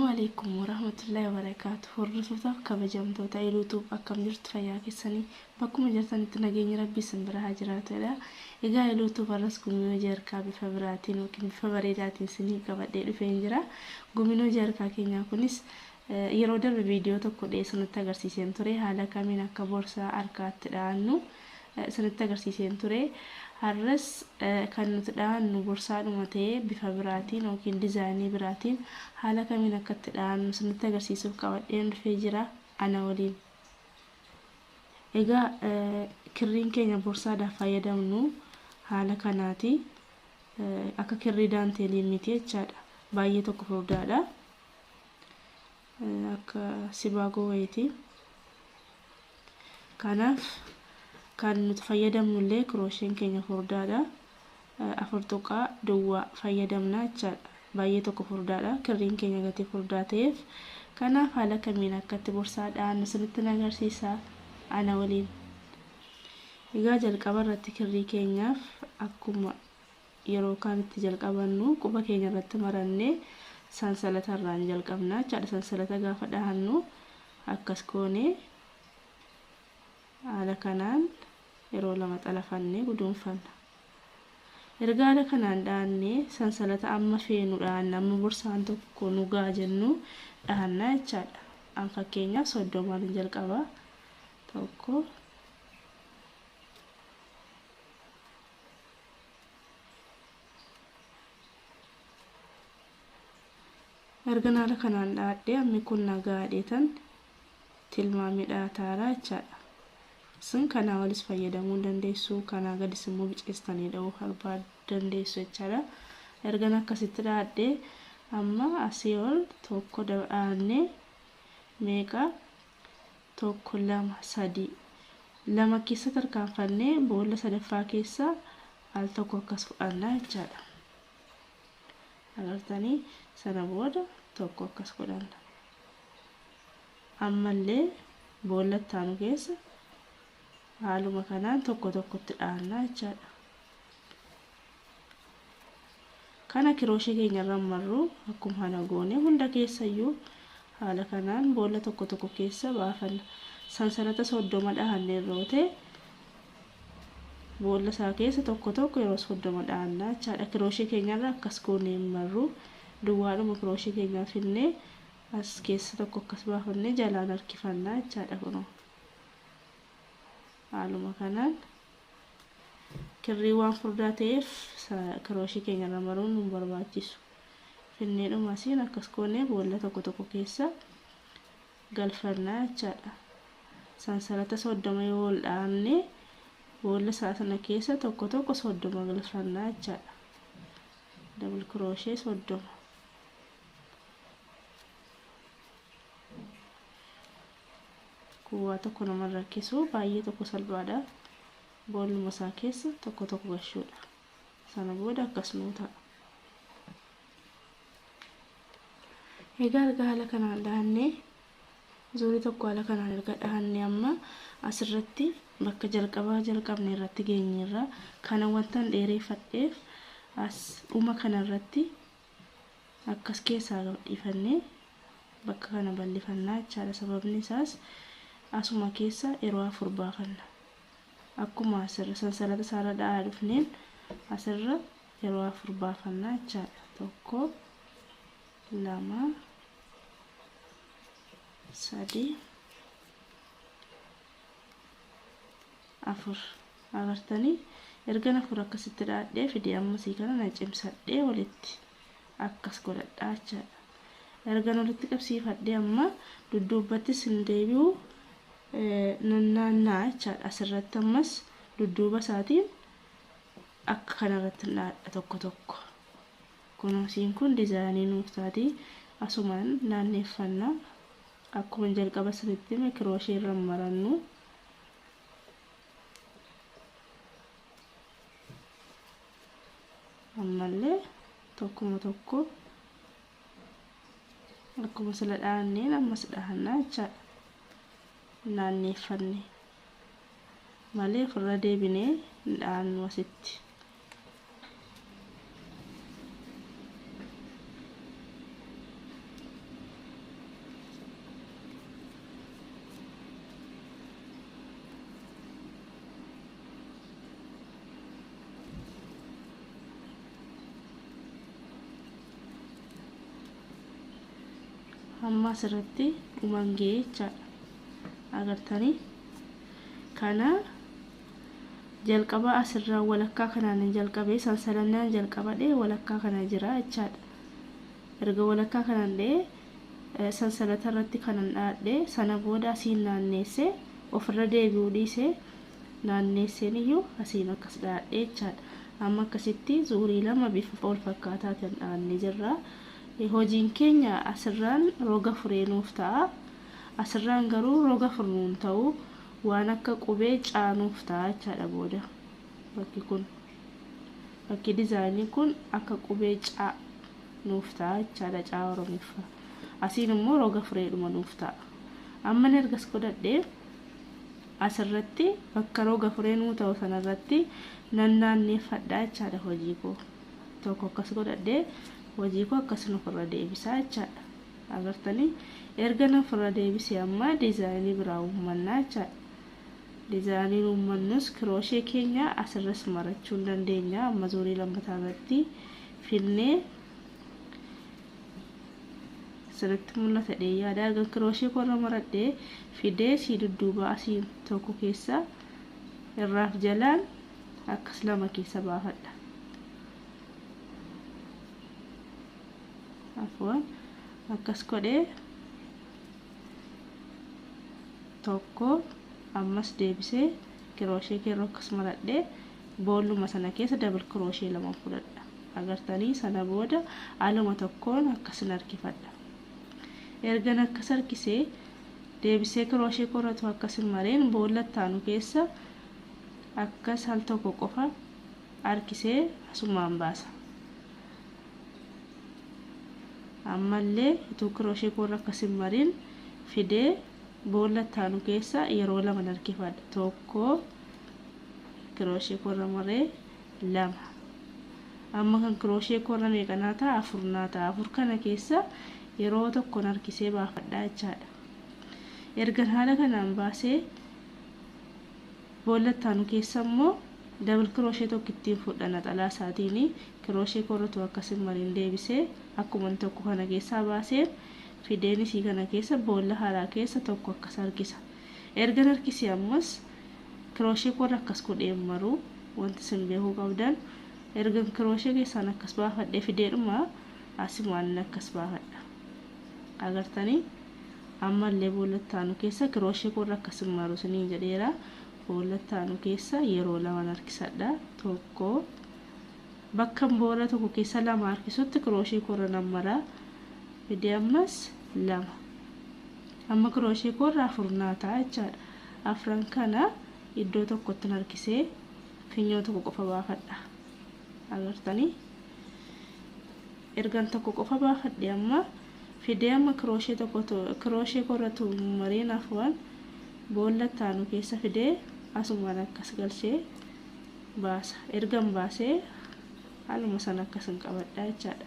عليكم ورحمة الله وبركاته. hordoftoota kabajamtoota YouTube akkam jirtu fayyaa keessanii bakkuma jirtanitti nageenyi Rabbii isin biraa jiraatudha. Egaa YouTube arras guminoo jarkaa bifa biraatiin yookiin bifa bareedaatiin isinii qabadhee dhufee jira. Guminoo jarkaa keenyaa kunis yeroo darbe viidiyoo tokko dhiyeessanitti agarsiiseen ture haala kamiin akka boorsaa harkaatti dhaannu isinitti agarsiiseen ture. Har'as kan nuti dhaannu boorsaadhuma ta'ee bifa biraatiin yookiin dizaayinii biraatiin haala kamiin akka itti dhaannu isinitti agarsiisuuf qabadheen dhufee jira ana waliin. Egaa kirriin keenya boorsaadhaaf fayyadamnu haala kanaati. Akka kirrii daanteelii miti jechaadha. Baay'ee tokko furdaadha. Akka sibaagoo wayiiti. Kanaaf kan nuti fayyadamnu illee kirooshiin keenya furdaadha. Afur tuqaa duwwaa fayyadamna jechaadha. Baay'ee tokko furdaadha. Kirriin keenya gatii furdaa ta'eef kanaaf haala kamiin akka itti boorsaa dhaannu isinitti agarsiisa ana waliin. Egaa jalqaba irratti kirrii keenyaaf akkuma yeroo kaanitti jalqabannu quba keenya irratti marannee sansalata irraan jalqabna jechaadha. Sansalata gaafa dhaannu akkas goonee haala kanaan yeroo lama xalafannee guduunfanna. Erga haala kanaan dhaannee sansalata amma feenu dhaanna amma boorsaan tokko nu ga'a jennu dhaanna jechaadha. An fakkeenyaaf 30 jalqaba tokko erga haala kanaan dhaadhee ammi kun nagaadheetan tilmaamii dhaataara jechaadha. Isin kanaa walis fayyadamuu dandeessu, kanaa gadis immoo biceessanii dha'uu dandeessu jechaadha. Erga akkasitti dhaadhee amma asii ol tokko dhaannee meeqa tokko lama sadii lama keessa tarkaanfannee boolla sadaffaa keessa al tokko akkas fudhanna jechaadha. Agartanii sana booda tokko akkas fudhanna. Ammallee boolla taanu keessa haaluma kanaan tokko tokkotti dhaanna jechaadha. Kana kirooshii keenya irra marru akkuma kana goone hunda keessayyuu haala kanaan boolla tokko tokko keessa baafanna. Sansalata 30 dhaannee roote boolla isaa keessa tokko tokko yeroo 30 dhaanna jechaadha. Kirooshii keenya irra akkas goonee marru duwwaadhuma kirooshii keenyaa finnee as keessa tokko akkas baafannee jalaan harkifannaa jechaadha. Kunoo haaluma kanaan kirrii waan furdaa ta'eef kirooshii keenya irra maruun nu barbaachisu. Finneedhuma asiin akkas goonee boolla tokko tokko keessa galfannaa jechaadha. Sansalata 30 yoo dhaanne boolla sana keessa tokko tokko 30 galfannaa jechaadha. Double crochet 30. Kuwaa tokko nama rakkisu baay'ee tokko salphaadha. Boolluma isaa keessa tokko tokko gashuudha. Sana booda akkas nuu ta'a. Egaa haala kanaan dhaannee zuurii tokko haala kanaan erga dhaannee amma asirratti bakka jalqabne irratti geenyeerra kana wantan dheereeffadheef as dhuma kana irratti akkas keessaa dhiifannee bakka kana bal'ifannaa jechaadha. Sababni isaas asuma keessa yeroo 4 baafanna. Akkuma asirra sansalata isaarra dhahaa dhufneen asirra yeroo 4 baafannaa jechaadha. Tokko lama sadii afur. Agartanii erga 4 akkasitti dhaadhee fidee ammasii kana na cimsadhee walitti akkas godhadhaa jechaadha. Erga walitti qabsiifadhee amma dudduubatti sin deebi'u naannaa jechaadha. Asirratti ammas dudduuba isaatiin akka kanarratti dhaadha tokko tokko. Kunuunsiin kun dizaayinii nuuf taati asumaan naanneeffannaa akkuma jalqaba sanitti kirooshii irra marannu. Ammallee tokkuma tokko akkuma sila dhaanneen ammas dhaannaa jechaadha. Naanneeffanne malee ofirra deebinee dhaannu asitti. amma asirratti umangee jechaadha. Agartanii kana jalqaba asirraa walakkaa kanaan jalqabee sansalannaan jalqabadhee walakkaa kana jira jechaadha. Erga walakkaa kanaan dhee sansalata irratti kanan dhaadhee sana booda asiin naanneessee ofirra deebi'uu dhiisee naanneesseen iyyuu asiin akkas dhaadhee jechaadha. Amma akkasitti zuurii lama bifa wal fakkaataatiin dhaannee jirra. Hojiin keenya asirraan roga furee nuuf ta'a. Asirraan garuu roga furnuun ta'u waan akka qubee caanuuf ta'a jechaadha booda. Bakki dizaayinii kun akka qubee caa nuuf ta'a jechaadha, caa Oromiffaa. Asiin immoo roga fureedhuma nuuf ta'a. Amma ergas godhadhee asirratti bakka roga furee nuu ta'u sanarratti naanneeffadhaa jechaadha hojii koo. Tokko akkas godhadhee hojii koo akkas ofirra deebisaa jechaadha. Agartanii erga ofirra deebisee amma dizaayinii biraa uumannaa jechaadha. Dizaayinii uumannus kirooshee keenya asirras marachuu dandeenya. Amma zuurii lammataa irratti filnee sirriitti mul'ata yaada. Erga kirooshee korra maradhee fidee si dudduuba asiin tokko keessa irraaf jalaan akkas lama keessa baafadha. Afwan akkas godhee tokko ammas deebisee kirooshee keeroo akkas maradhee boolluma sana keessa dabal kirooshee lama fudhadha. Agartanii sana booda aluma tokkoon akkasin harkifadha. Ergan akkas harkisee deebisee kirooshee korratu akkasin mareen boolla taanu keessa akkas al tokko qofa harkisee asumaan baasa. Ammallee utuu kirooshee korra akkasin mareen fidee boolla taanu keessa yeroo lama harkifadha. Tokko kirooshee korra maree lama. Amma kan kirooshee korra meeqanaa ta'a? Afur naa ta'a. Afur kana keessa yeroo tokkoon harkisee baafadhaa jechaadha. Ergan haala kanaan baasee boolla taanu keessa immoo dabal kirooshee tokko ittiin fudhana xalaa isaatiin kirooshee korratu akkasin mariin deebisee akkuma tokko kana keessaa baasee fideen isii kana keessa boolla haaraa keessa tokko akkas harkisa. Ergan harkisee ammas kirooshee korra akkas godhee maruu wanti isin beekuu qabdan ergan kirooshee keessaan akkas baafadhee fideedhuma asimaan akkas baafadha. Agartanii ammallee boolla taanu keessa kirooshee korra akkasin maruu siniin jedheera. Boolla taanu keessa yeroo lama harkisadha. Tokko bakka boolla tokko keessa lama harkisutti kirooshee korra nan maraa. Fidee ammas lama. Amma kirooshee korra afur naa ta'a jechaadha. Afran kana iddoo tokkotti harkisee finyoo tokko qofa baafadha. Agartanii ergan tokko qofa baafadhe amma fidee amma kirooshee korratu mareen afwan boolla taanu keessa fidee asumaan akkas galchee baasa. Ergan baasee haaluma sana akkasin qabadhaa jechaadha.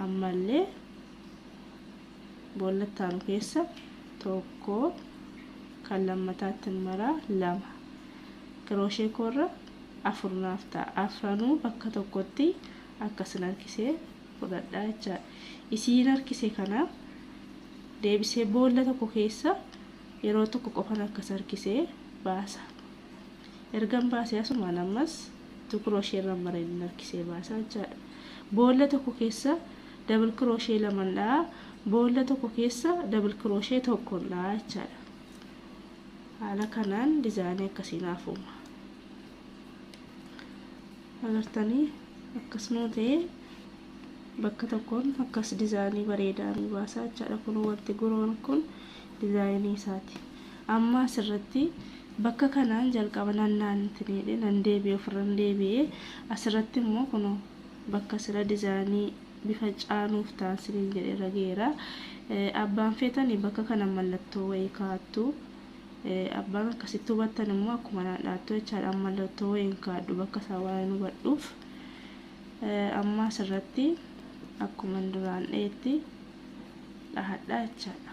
Ammallee boolla taanu keessa tokko kan lammataatti maraa lama. Kirooshee korra afur naaf ta'a. Afranuu bakka tokkotti akkasin harkisee fudhadhaa jechaadha. Isiin harkisee kana deebisee boolla tokko keessa yeroo tokko qofan akkas harkisee baasa. Ergan baasee asumaan ammas kirooshee irra mareen harkisee baasa jechaadha. Boolla tokko keessa dabal kirooshee laman dhaa. Boolla tokko keessa dabal kirooshee tokkoon dhaa jechaadha. Haala kanaan dizaayinii akkasiin hafuuma. Agartanii akkasuma ta'ee bakka tokkoon akkas dizaayinii bareedaa ni baasa jechaadha. Kun wanti guroon kun dizaayinii isaati. Amma asirratti bakka kanaan jalqaba naanna'anii nan deebi'ee ofirra deebi'ee asirratti immoo kun bakka sira dizaayinii bifa caanuuf taasisanii jedhee rageera. Abbaan feetanii bakka kana mallattoo wayii kaa'attu. Abbaan akkasitti hubattan immoo akkuma dhaattuu jechaadha. Mallattoo wayii kaa'adhu bakka isaa waan hubadhuuf. Amma asirratti akkuma duraan dheetti dhahadhaa jechaadha.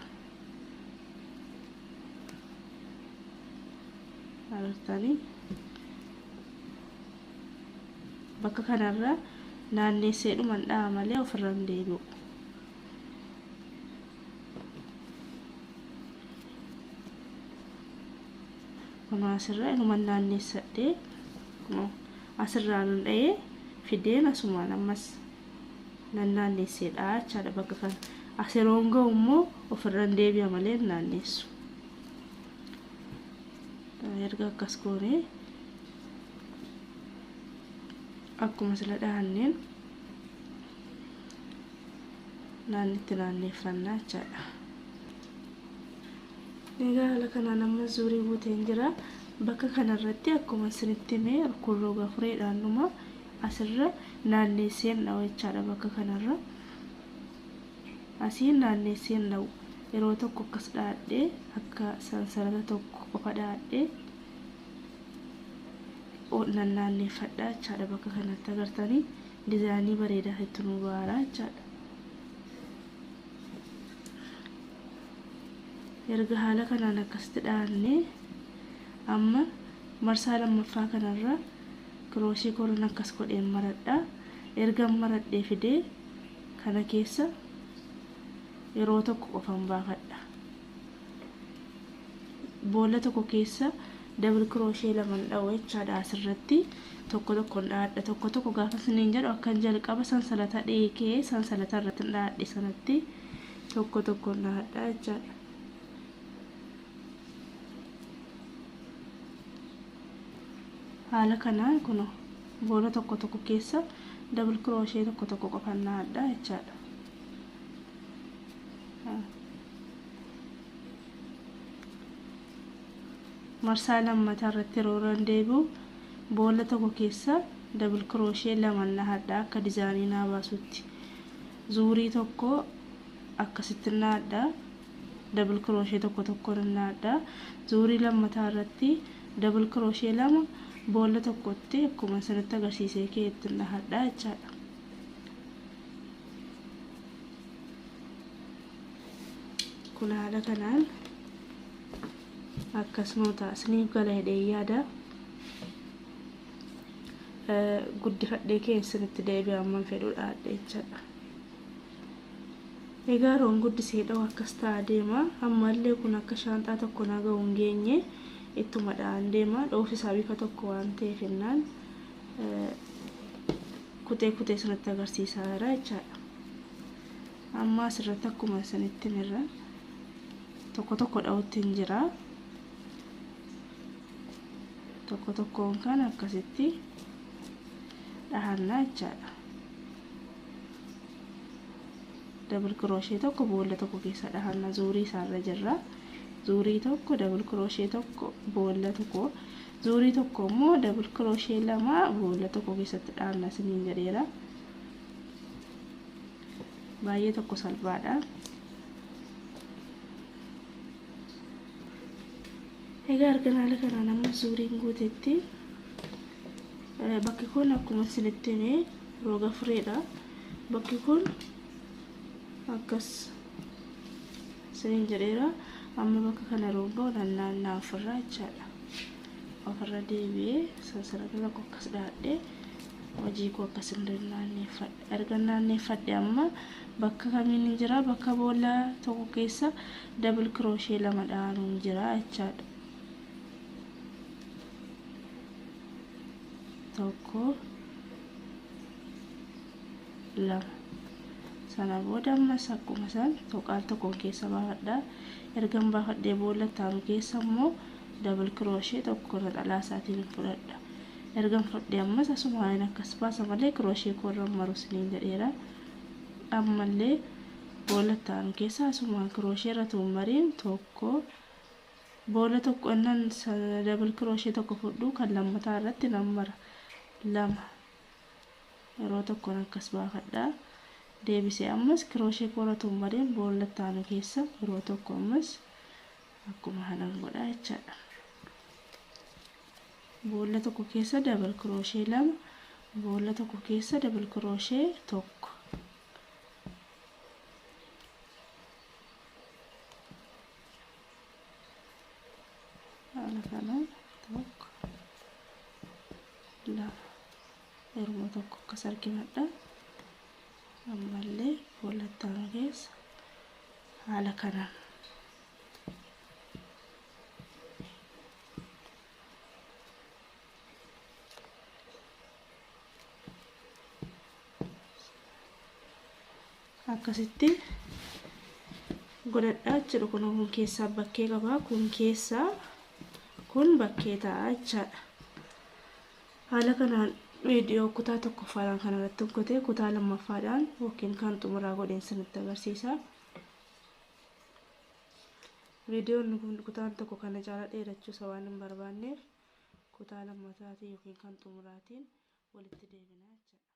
Agartanii bakka kanarra naanneessee dhuman dhaha malee ofirra hin deebi'u. kun asirra inuma naannessadhee kun asirraan dha'ee fideen asumaan ammas naannesseedha jechaadha bakka kana. Asiroon ga'u immoo ofirraan deebi'a malee naannessu. Erga akkas goonee akkuma sila dhahanneen naannitti naanneffannaa jechaadha. Egaa haala kanaan amma zuurii guuteen jira. Bakka kanarratti akkuma isinitti himee kurroo gafureedhaan dhuma asirra naannesseen dha'u jechaadha. Bakka kanarra asiin naannesseen dha'u yeroo tokko akkas dhaadhee akka sansalata tokko qofa dhaadhee naanneffadhaa jechaadha. Bakka kanatti agartanii dizaayinii bareedaa itti nu baaraa jechaadha. Erga haala kanaan akkasitti dhaannee amma marsaa lammaffaa kanarra kirooshii koran akkas godheen maradha. Erga maradhee fidee kana keessa yeroo tokko qofan baafadha. Boolla tokko keessa double crochet laman dha'u jechaadha. Asirratti tokko tokkoon dhaadha. Tokko gaafa isiniin jedhu akkan jalqaba sansalata dheekee sansalata irratti dhaadhe sanatti tokkoon dhaadha jechaadha. Haala kanaan kun boolla tokko keessa double crochet tokko qofan dhaadha jechaadha. Marsaa lammataa irratti yeroo deebi'u boolla tokko keessa double crochet laman dhaadha akka dizaayinii naa baasutti. Zuurii tokko akkasitti dhaadha. Double crochet tokko dhaadha. Zuurii lammataa irratti double crochet lama boolla tokkotti akkuma isinitti agarsiisee keetti dhaadha jechaadha. Kun haala kanaan akkasuma taasisanii gala hidhee yaada guddifadhee keessatti deebi'ee amman fedhu dhaadha jechaadha. Egaa roon guddisee dha'u akkas ta'a deema. Ammallee kun akka shaanxaa tokko na ga'u hin geenye ittuma dha'an deema. Dhoofsisaa bifa tokko waan ta'eef jennaan kutee sanatti agarsiisaa jira jechaadha. Amma asirratti akkuma isinitti mirra tokko dha'utti hin jira. Tokkoon kan akkasitti dhahannaa jechaadha. Double crochet tokko boolla tokko keessa dhahanna. Zuurii isaarra jirra. Zuurii tokko double crochet tokko boolla tokko, zuurii tokko immoo double crochet lama boolla tokko keessatti dhahanna isiniin jedheera. Baay'ee tokko salphaadha. Egaa argan haala kanaan amma zuuriin guutetti bakki kun akkuma isinitti himee roga fureedha. Bakki kun akkas isiniin jedheera. Amma bakka kana roga naannaa ofirraa jechaadha. Ofirra deebi'ee sansalata tokko akkas dhaadhee hojii koo akkas naanneeffadha. Erga naanneeffadhe amma bakka kamiin jira? Bakka boolla tokko keessa double crochet lama dha'anuun jira jechaadha. Tokko lama sana booda ammas akkuma san tuqaal tokkoon keessa baafadha. Ergan baafadhee boolla taanu keessa immoo double crochet tokko irra xalaa isaatiin fudhadha. Ergan fudhadhee ammas asumaan akkas baasa malee crochet koorra maru isiniin jedheera. Ammallee boolla taanu keessa asumaan crochet irra tuumariin tokko boolla tokko innan double crochet tokko fudhu kan lammataa irratti nammara lama yeroo tokkoon akkas baafadha. Deebisee ammas crochet koorra tuumariin boolla taanu keessa yeroo tokko ammas akkuma halan godha jechaadha. Boolla tokko keessa double crochet lama, boolla tokko keessa double crochet tokko. Haala kanaan tokko lama yeroo tokko akkas arginadha. Ammallee boolla taanu keessa haala kanaan akkasitti godhadhaa jechuudha. Kun keessaa bakkee qaba. Kun bakkee ta'a jechaadha. Haala kanaan viidiyoo kutaa tokkoffaadhaan kanarratti godhee kutaa lammaffaadhaan yookiin kan xumuraa godheen sinitti agarsiisa. Viidiyoon kun kutaan tokko kana caalaa dheerachuu waan hin barbaanneef kutaa lammaffaatiin yookiin kan xumuraatiin walitti deebinaa jechuudha.